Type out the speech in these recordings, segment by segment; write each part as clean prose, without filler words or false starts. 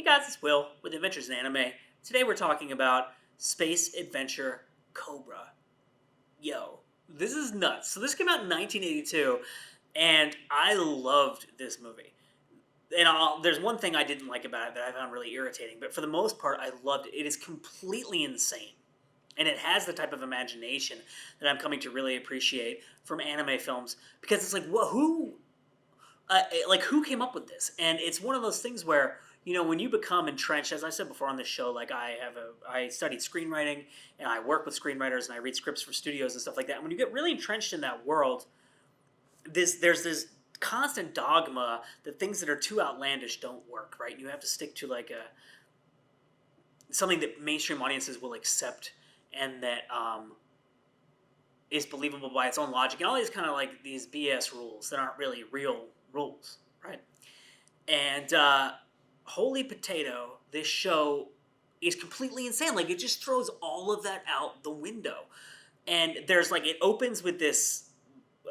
Hey guys, it's Will with Adventures in Anime. Today we're talking about Space Adventure Cobra. Yo, this is nuts. So this came out in 1982, and I loved this movie. And there's one thing I didn't like about it that I found really irritating, but for the most part, I loved it. It is completely insane. And it has the type of imagination that I'm coming to really appreciate from anime films because it's like, who came up with this? And it's one of those things where when you become entrenched, as I said before on this show, like I studied screenwriting and I work with screenwriters and I read scripts for studios and stuff like that. And when you get really entrenched in that world, there's this constant dogma that things that are too outlandish don't work, right? You have to stick to like something that mainstream audiences will accept and that is believable by its own logic, and all these kind of like these BS rules that aren't really real rules, right? And holy potato, this show is completely insane. Like, it just throws all of that out the window. And there's like, it opens with this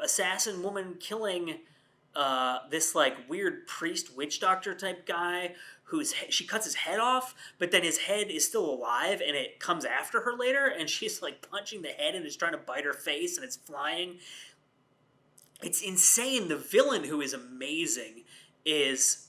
assassin woman killing this like weird priest witch doctor type guy she cuts his head off, but then his head is still alive and it comes after her later, and she's like punching the head and is trying to bite her face and it's flying. It's insane. The villain, who is amazing, he's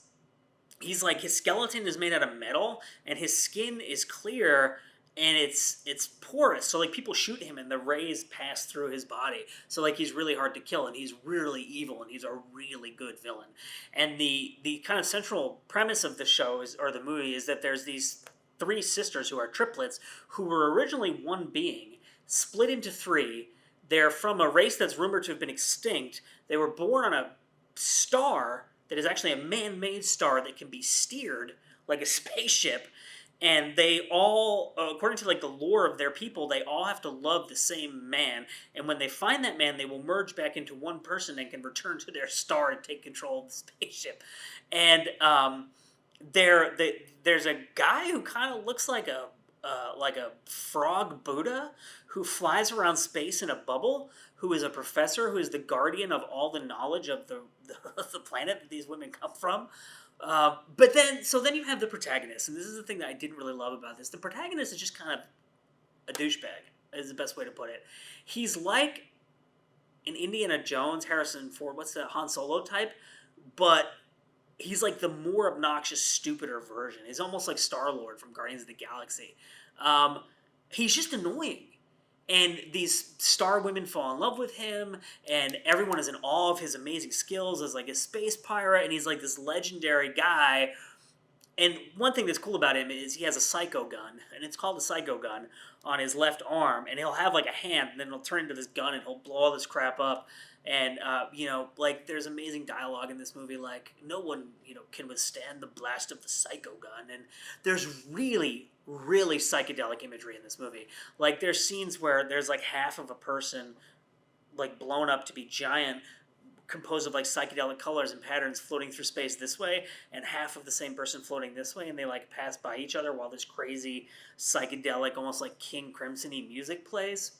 like, his skeleton is made out of metal and his skin is clear and it's porous, so like people shoot him and the rays pass through his body, so like he's really hard to kill and he's really evil and he's a really good villain. And the kind of central premise of the show or the movie is that there's these three sisters who are triplets who were originally one being, split into three. They're from a race that's rumored to have been extinct. They were born on a star that is actually a man-made star that can be steered like a spaceship. And they all, according to like the lore of their people, they all have to love the same man. And when they find that man, they will merge back into one person and can return to their star and take control of the spaceship. And there's a guy who kind of looks like a frog Buddha who flies around space in a bubble, who is a professor, who is the guardian of all the knowledge of the planet that these women come from. But then you have the protagonist, and this is the thing that I didn't really love about this. The protagonist is just kind of a douchebag, is the best way to put it. He's like an Indiana Jones, Harrison Ford, what's the Han Solo type, but he's like the more obnoxious, stupider version. He's almost like Star-Lord from Guardians of the Galaxy. He's just annoying. And these star women fall in love with him, and everyone is in awe of his amazing skills as like a space pirate, and he's like this legendary guy. And one thing that's cool about him is he has a psycho gun, and it's called a psycho gun, on his left arm, and he'll have like a hand, and then it'll turn into this gun, and he'll blow all this crap up. And, like, there's amazing dialogue in this movie, like, no one, can withstand the blast of the psycho gun. And there's really, really psychedelic imagery in this movie. Like, there's scenes where there's, like, half of a person, like, blown up to be giant, composed of, like, psychedelic colors and patterns floating through space this way, and half of the same person floating this way, and they, like, pass by each other while this crazy, psychedelic, almost like King Crimson-y music plays.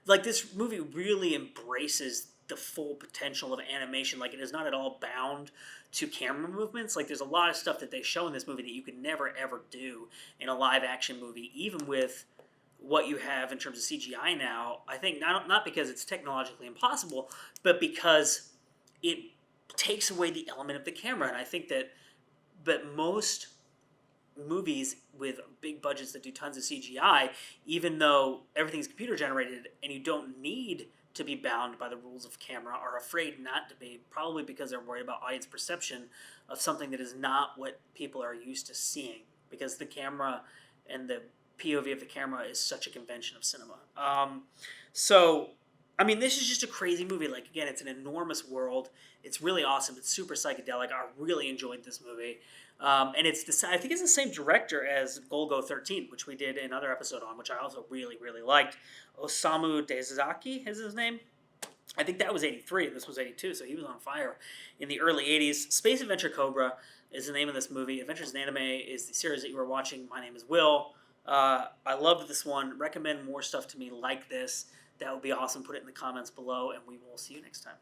Like, this movie really embraces the full potential of animation. Like, it is not at all bound to camera movements. Like, there's a lot of stuff that they show in this movie that you could never, ever do in a live-action movie, even with what you have in terms of CGI now. I think not because it's technologically impossible, but because it takes away the element of the camera. And I think that most movies with big budgets that do tons of CGI, even though everything's computer generated and you don't need to be bound by the rules of camera, are afraid not to be, probably because they're worried about audience perception of something that is not what people are used to seeing, because the camera and the POV of the camera is such a convention of cinema. This is just a crazy movie. Like, again, it's an enormous world. It's really awesome. It's super psychedelic. I really enjoyed this movie. And I think it's the same director as Golgo 13, which we did another episode on, which I also really, really liked. Osamu Dezaki is his name. I think that was 83, and this was 82, so he was on fire in the early 80s. Space Adventure Cobra is the name of this movie. Adventures in Anime is the series that you were watching. My name is Will. I loved this one. Recommend more stuff to me like this. That would be awesome. Put it in the comments below, and we will see you next time.